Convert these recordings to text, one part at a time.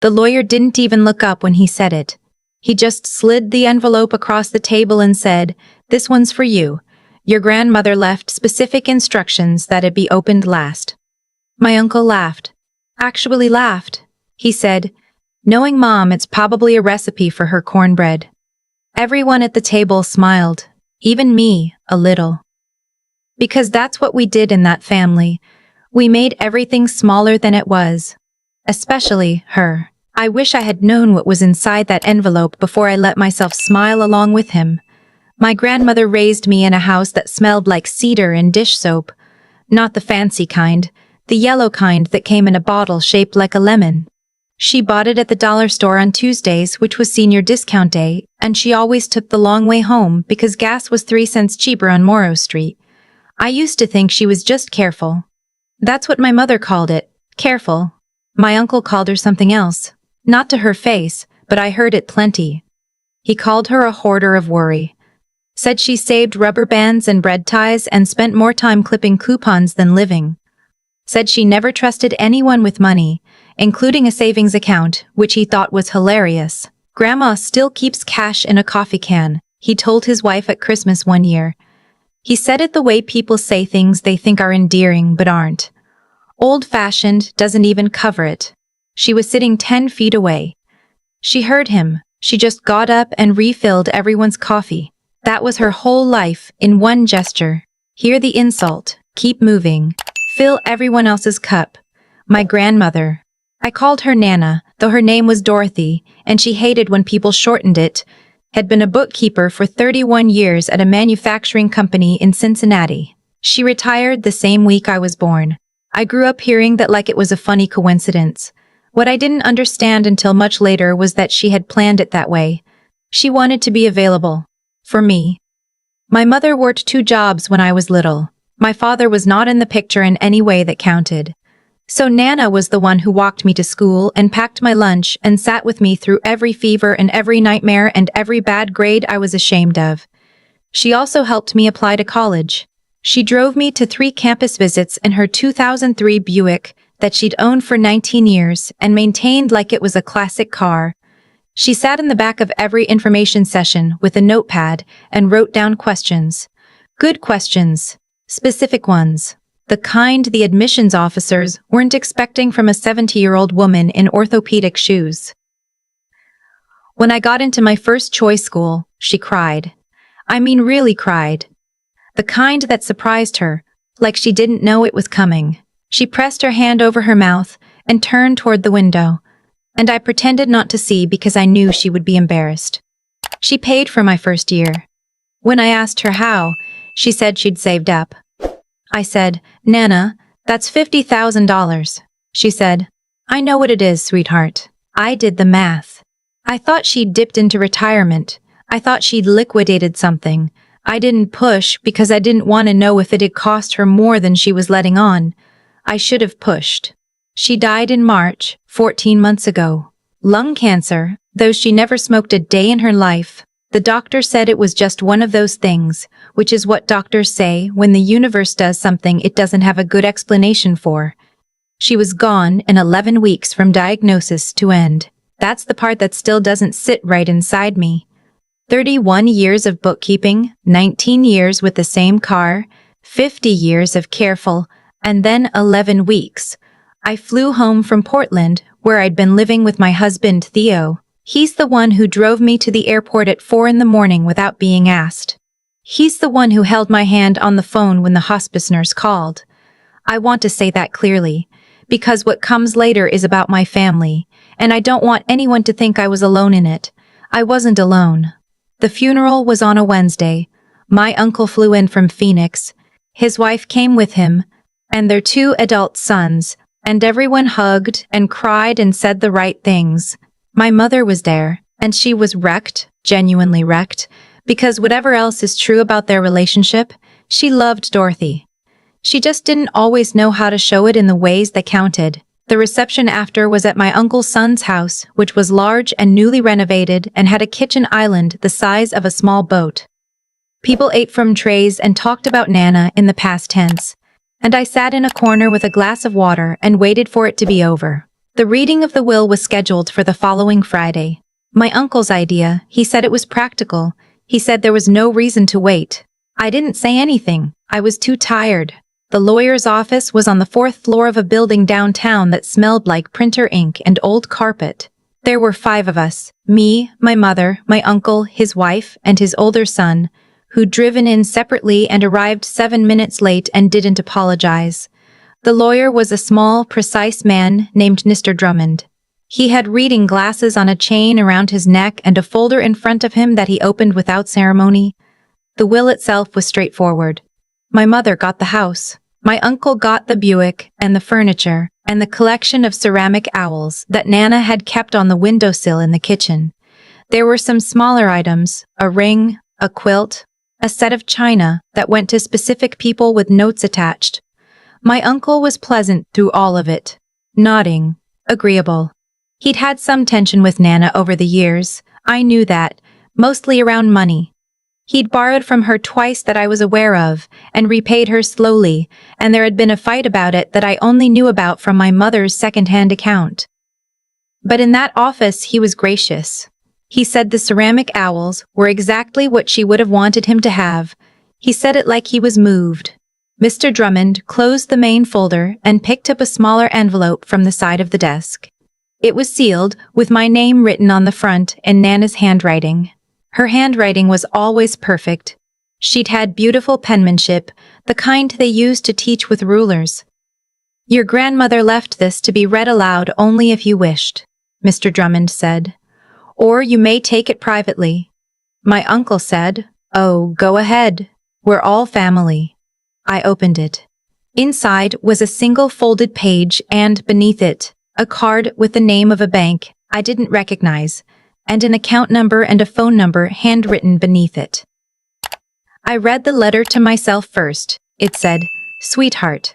The lawyer didn't even look up when he said it. He just slid the envelope across the table and said, "This one's for you. Your grandmother left specific instructions that it be opened last." My uncle laughed. Actually laughed. He said, "Knowing Mom, it's probably a recipe for her cornbread." Everyone at the table smiled, even me, a little. Because that's what we did in that family. We made everything smaller than it was. Especially her. I wish I had known what was inside that envelope before I let myself smile along with him. My grandmother raised me in a house that smelled like cedar and dish soap. Not the fancy kind, the yellow kind that came in a bottle shaped like a lemon. She bought it at the dollar store on Tuesdays, which was senior discount day, and she always took the long way home because gas was 3 cents cheaper on Morrow Street. I used to think she was just careful. That's what my mother called it, careful. My uncle called her something else. Not to her face, but I heard it plenty. He called her a hoarder of worry. Said she saved rubber bands and bread ties and spent more time clipping coupons than living. Said she never trusted anyone with money, including a savings account, which he thought was hilarious. "Grandma still keeps cash in a coffee can," he told his wife at Christmas one year. He said it the way people say things they think are endearing but aren't. Old-fashioned doesn't even cover it. She was sitting 10 feet away. She heard him. She just got up and refilled everyone's coffee. That was her whole life, in one gesture. Hear the insult. Keep moving. Fill everyone else's cup. My grandmother. I called her Nana, though her name was Dorothy, and she hated when people shortened it. Had been a bookkeeper for 31 years at a manufacturing company in Cincinnati. She retired the same week I was born. I grew up hearing that like it was a funny coincidence. What I didn't understand until much later was that she had planned it that way. She wanted to be available. For me. My mother worked 2 jobs when I was little. My father was not in the picture in any way that counted. So Nana was the one who walked me to school and packed my lunch and sat with me through every fever and every nightmare and every bad grade I was ashamed of. She also helped me apply to college. She drove me to 3 campus visits in her 2003 Buick that she'd owned for 19 years and maintained like it was a classic car. She sat in the back of every information session with a notepad and wrote down questions. Good questions. Specific ones. The kind the admissions officers weren't expecting from a 70-year-old woman in orthopedic shoes. When I got into my first choice school, she cried. I mean really cried. The kind that surprised her, like she didn't know it was coming. She pressed her hand over her mouth and turned toward the window, and I pretended not to see because I knew she would be embarrassed. She paid for my first year. When I asked her how, she said she'd saved up. I said, Nana, that's $50,000. She said, I know what it is, sweetheart. I did the math. I thought she'd dipped into retirement. I thought she'd liquidated something. I didn't push because I didn't want to know if it had cost her more than she was letting on. I should have pushed. She died in March, 14 months ago. Lung cancer, though she never smoked a day in her life. The doctor said it was just one of those things, which is what doctors say when the universe does something it doesn't have a good explanation for. She was gone in 11 weeks from diagnosis to end. That's the part that still doesn't sit right inside me. 31 years of bookkeeping, 19 years with the same car, 50 years of careful, and then 11 weeks. I flew home from Portland, where I'd been living with my husband Theo. He's the one who drove me to the airport at 4 in the morning without being asked. He's the one who held my hand on the phone when the hospice nurse called. I want to say that clearly, because what comes later is about my family, and I don't want anyone to think I was alone in it. I wasn't alone. The funeral was on a Wednesday. My uncle flew in from Phoenix. His wife came with him, and their 2 adult sons, and everyone hugged and cried and said the right things. My mother was there, and she was wrecked, genuinely wrecked, because whatever else is true about their relationship, she loved Dorothy. She just didn't always know how to show it in the ways that counted. The reception after was at my uncle's son's house, which was large and newly renovated and had a kitchen island the size of a small boat. People ate from trays and talked about Nana in the past tense, and I sat in a corner with a glass of water and waited for it to be over. The reading of the will was scheduled for the following Friday. My uncle's idea, he said it was practical. He said there was no reason to wait. I didn't say anything. I was too tired. The lawyer's office was on the 4th floor of a building downtown that smelled like printer ink and old carpet. There were 5 of us, me, my mother, my uncle, his wife, and his older son, who'd driven in separately and arrived 7 minutes late and didn't apologize. The lawyer was a small, precise man named Mr. Drummond. He had reading glasses on a chain around his neck and a folder in front of him that he opened without ceremony. The will itself was straightforward. My mother got the house. My uncle got the Buick and the furniture and the collection of ceramic owls that Nana had kept on the windowsill in the kitchen. There were some smaller items, a ring, a quilt, a set of china that went to specific people with notes attached. My uncle was pleasant through all of it, nodding, agreeable. He'd had some tension with Nana over the years, I knew that, mostly around money. He'd borrowed from her twice that I was aware of, and repaid her slowly, and there had been a fight about it that I only knew about from my mother's second-hand account. But in that office he was gracious. He said the ceramic owls were exactly what she would have wanted him to have. He said it like he was moved. Mr. Drummond closed the main folder and picked up a smaller envelope from the side of the desk. It was sealed, with my name written on the front in Nana's handwriting. Her handwriting was always perfect. She'd had beautiful penmanship, the kind they used to teach with rulers. Your grandmother left this to be read aloud only if you wished, Mr. Drummond said. Or you may take it privately. My uncle said, Oh, go ahead. We're all family. I opened it. Inside was a single folded page and, beneath it, a card with the name of a bank I didn't recognize, and an account number and a phone number handwritten beneath it. I read the letter to myself first. It said, Sweetheart,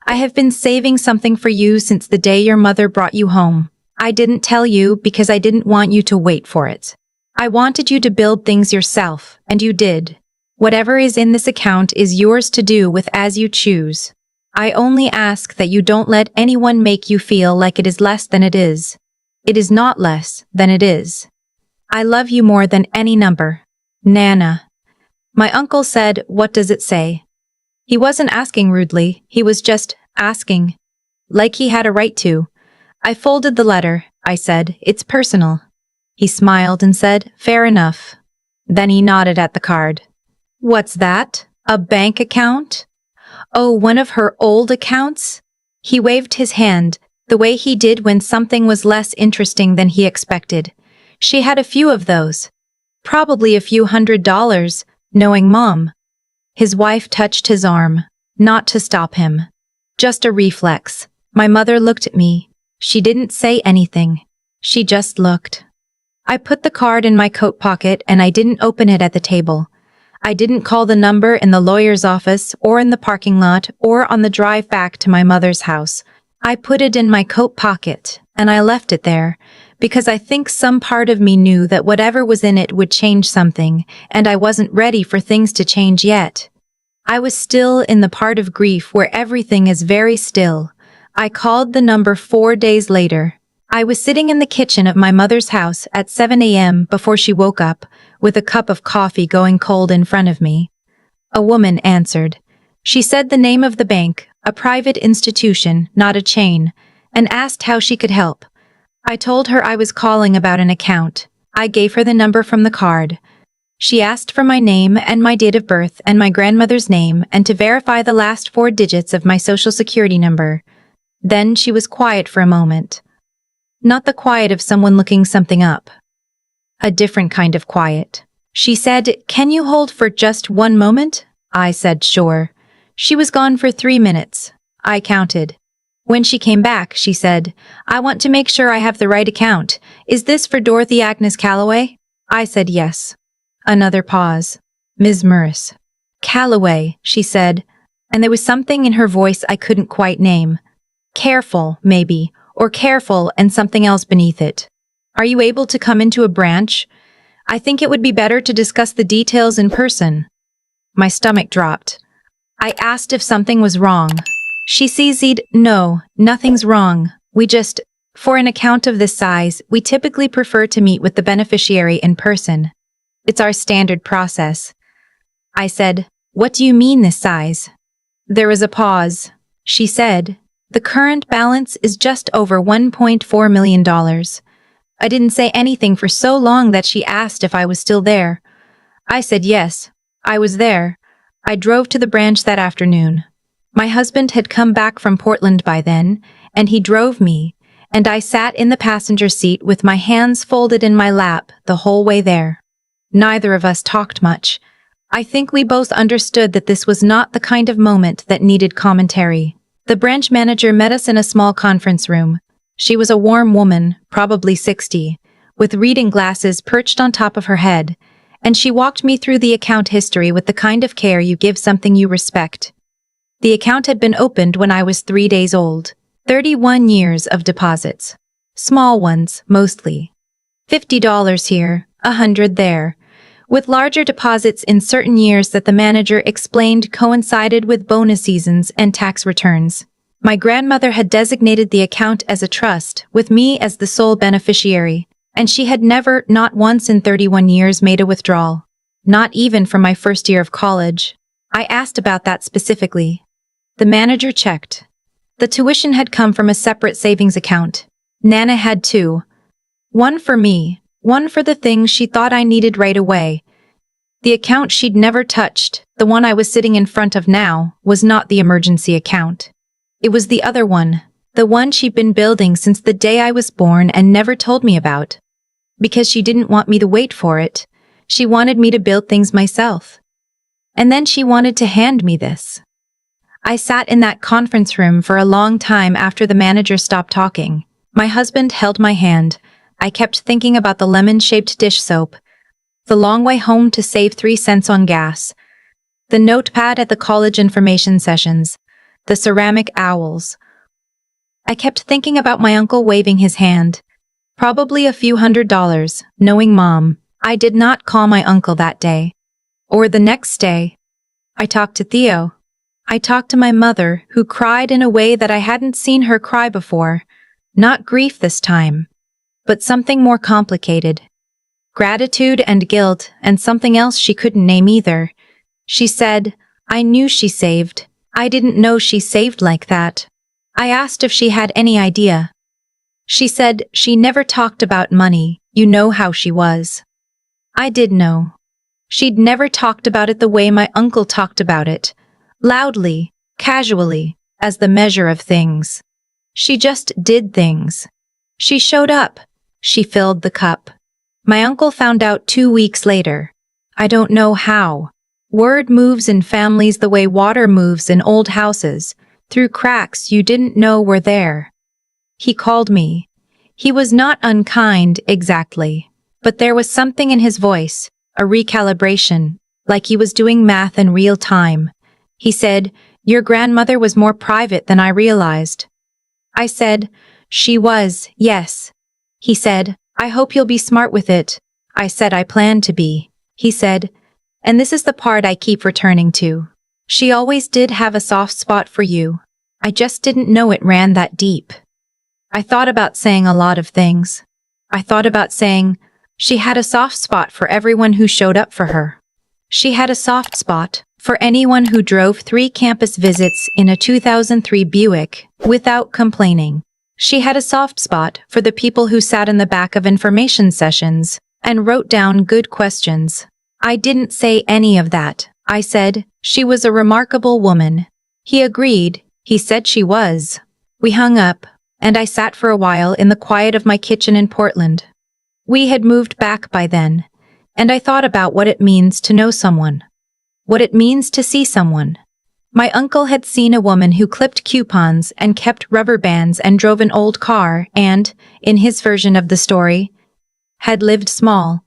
I have been saving something for you since the day your mother brought you home. I didn't tell you because I didn't want you to wait for it. I wanted you to build things yourself, and you did. Whatever is in this account is yours to do with as you choose. I only ask that you don't let anyone make you feel like it is less than it is. It is not less than it is. I love you more than any number. Nana. My uncle said, What does it say? He wasn't asking rudely, he was just asking. Like he had a right to. I folded the letter. I said, It's personal. He smiled and said, Fair enough. Then he nodded at the card. What's that? A bank account? Oh, one of her old accounts? He waved his hand, the way he did when something was less interesting than he expected. She had a few of those. Probably a few $100, knowing Mom. His wife touched his arm, not to stop him. Just a reflex. My mother looked at me. She didn't say anything. She just looked. I put the card in my coat pocket and I didn't open it at the table. I didn't call the number in the lawyer's office or in the parking lot or on the drive back to my mother's house. I put it in my coat pocket, and I left it there, because I think some part of me knew that whatever was in it would change something, and I wasn't ready for things to change yet. I was still in the part of grief where everything is very still. I called the number 4 days later. I was sitting in the kitchen of my mother's house at 7 a.m. before she woke up, with a cup of coffee going cold in front of me. A woman answered. She said the name of the bank, a private institution, not a chain, and asked how she could help. I told her I was calling about an account. I gave her the number from the card. She asked for my name and my date of birth and my grandmother's name and to verify the last 4 digits of my social security number. Then she was quiet for a moment. Not the quiet of someone looking something up. A different kind of quiet. She said, Can you hold for just 1 moment? I said, Sure. She was gone for 3 minutes. I counted. When she came back, she said, I want to make sure I have the right account. Is this for Dorothy Agnes Calloway? I said yes. Another pause. Ms. Morris. Calloway, she said, and there was something in her voice I couldn't quite name. Careful, maybe, or careful and something else beneath it. Are you able to come into a branch? I think it would be better to discuss the details in person. My stomach dropped. I asked if something was wrong. She CC'd, No, nothing's wrong. We just For an account of this size, we typically prefer to meet with the beneficiary in person. It's our standard process. I said, "What do you mean this size?" There was a pause. She said, "The current balance is just over $1.4 million. I didn't say anything for so long that she asked if I was still there. I said yes, I was there. I drove to the branch that afternoon. My husband had come back from Portland by then, and he drove me, and I sat in the passenger seat with my hands folded in my lap the whole way there. Neither of us talked much. I think we both understood that this was not the kind of moment that needed commentary. The branch manager met us in a small conference room. She was a warm woman, probably 60, with reading glasses perched on top of her head, and she walked me through the account history with the kind of care you give something you respect. The account had been opened when I was 3 days old. 31 years of deposits. Small ones, mostly. $50 here, $100 there, with larger deposits in certain years that the manager explained coincided with bonus seasons and tax returns. My grandmother had designated the account as a trust, with me as the sole beneficiary, and she had never, not once in 31 years, made a withdrawal. Not even for my first year of college. I asked about that specifically. The manager checked. The tuition had come from a separate savings account. Nana had two. One for me, one for the things she thought I needed right away. The account she'd never touched, the one I was sitting in front of now, was not the emergency account. It was the other one, the one she'd been building since the day I was born and never told me about. Because she didn't want me to wait for it. She wanted me to build things myself. And then she wanted to hand me this. I sat in that conference room for a long time after the manager stopped talking. My husband held my hand. I kept thinking about the lemon-shaped dish soap, the long way home to save 3 cents on gas, the notepad at the college information sessions, the ceramic owls. I kept thinking about my uncle waving his hand. Probably a few $100, knowing Mom. I did not call my uncle that day. Or the next day. I talked to Theo. I talked to my mother, who cried in a way that I hadn't seen her cry before. Not grief this time, but something more complicated. Gratitude and guilt, and something else she couldn't name either. She said, "I knew she saved. I didn't know she saved like that." I asked if she had any idea. She said she never talked about money, you know how she was. I did know. She'd never talked about it the way my uncle talked about it. Loudly, casually, as the measure of things. She just did things. She showed up. She filled the cup. My uncle found out 2 weeks later. I don't know how. Word moves in families the way water moves in old houses, through cracks you didn't know were there. He called me. He was not unkind, exactly, but there was something in his voice, a recalibration, like he was doing math in real time. He said, "Your grandmother was more private than I realized." I said, "She was, yes." He said, "I hope you'll be smart with it." I said I planned to be. He said, "And this is the part I keep returning to. She always did have a soft spot for you. I just didn't know it ran that deep." I thought about saying a lot of things. I thought about saying, she had a soft spot for everyone who showed up for her. She had a soft spot for anyone who drove 3 campus visits in a 2003 Buick without complaining. She had a soft spot for the people who sat in the back of information sessions and wrote down good questions. I didn't say any of that. I said, she was a remarkable woman. He agreed. He said she was. We hung up, and I sat for a while in the quiet of my kitchen in Portland. We had moved back by then, and I thought about what it means to know someone. What it means to see someone. My uncle had seen a woman who clipped coupons and kept rubber bands and drove an old car and, in his version of the story, had lived small.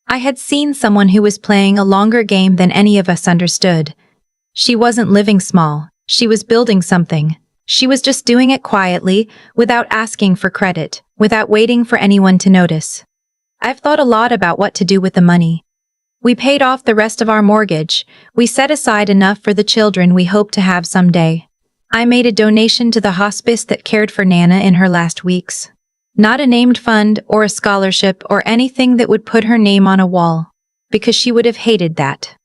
I had seen someone who was playing a longer game than any of us understood. She wasn't living small. She was building something. She was just doing it quietly, without asking for credit, without waiting for anyone to notice. I've thought a lot about what to do with the money. We paid off the rest of our mortgage. We set aside enough for the children we hope to have someday. I made a donation to the hospice that cared for Nana in her last weeks. Not a named fund or a scholarship or anything that would put her name on a wall, because she would have hated that.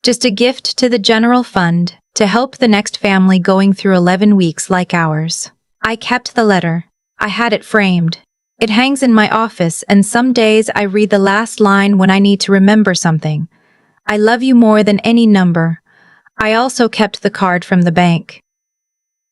Just a gift to the general fund to help the next family going through 11 weeks like ours. I kept the letter. I had it framed. It hangs in my office, and some days I read the last line when I need to remember something. I love you more than any number. I also kept the card from the bank.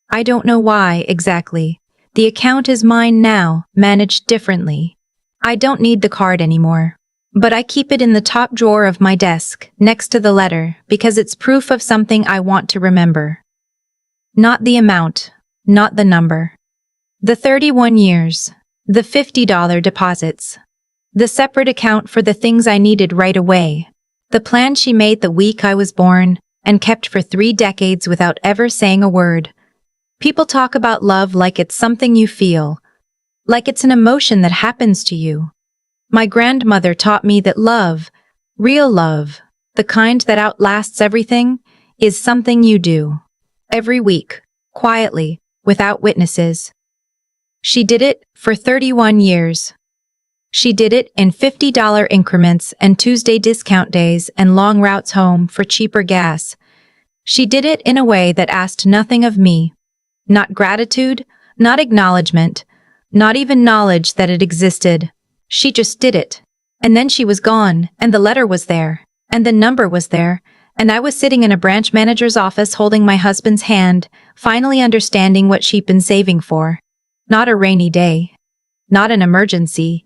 I don't know why, exactly. The account is mine now, managed differently. I don't need the card anymore. But I keep it in the top drawer of my desk, next to the letter, because it's proof of something I want to remember. Not the amount, not the number. The 31 years, the $50 deposits, the separate account for the things I needed right away, the plan she made the week I was born, and kept for 3 decades without ever saying a word. People talk about love like it's something you feel, like it's an emotion that happens to you. My grandmother taught me that love, real love, the kind that outlasts everything, is something you do. Every week, quietly, without witnesses. She did it for 31 years. She did it in $50 increments and Tuesday discount days and long routes home for cheaper gas. She did it in a way that asked nothing of me. Not gratitude, not acknowledgement, not even knowledge that it existed. She just did it. And then she was gone, and the letter was there, and the number was there, and I was sitting in a branch manager's office holding my husband's hand, finally understanding what she'd been saving for. Not a rainy day. Not an emergency.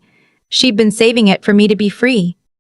She'd been saving it for me to be free.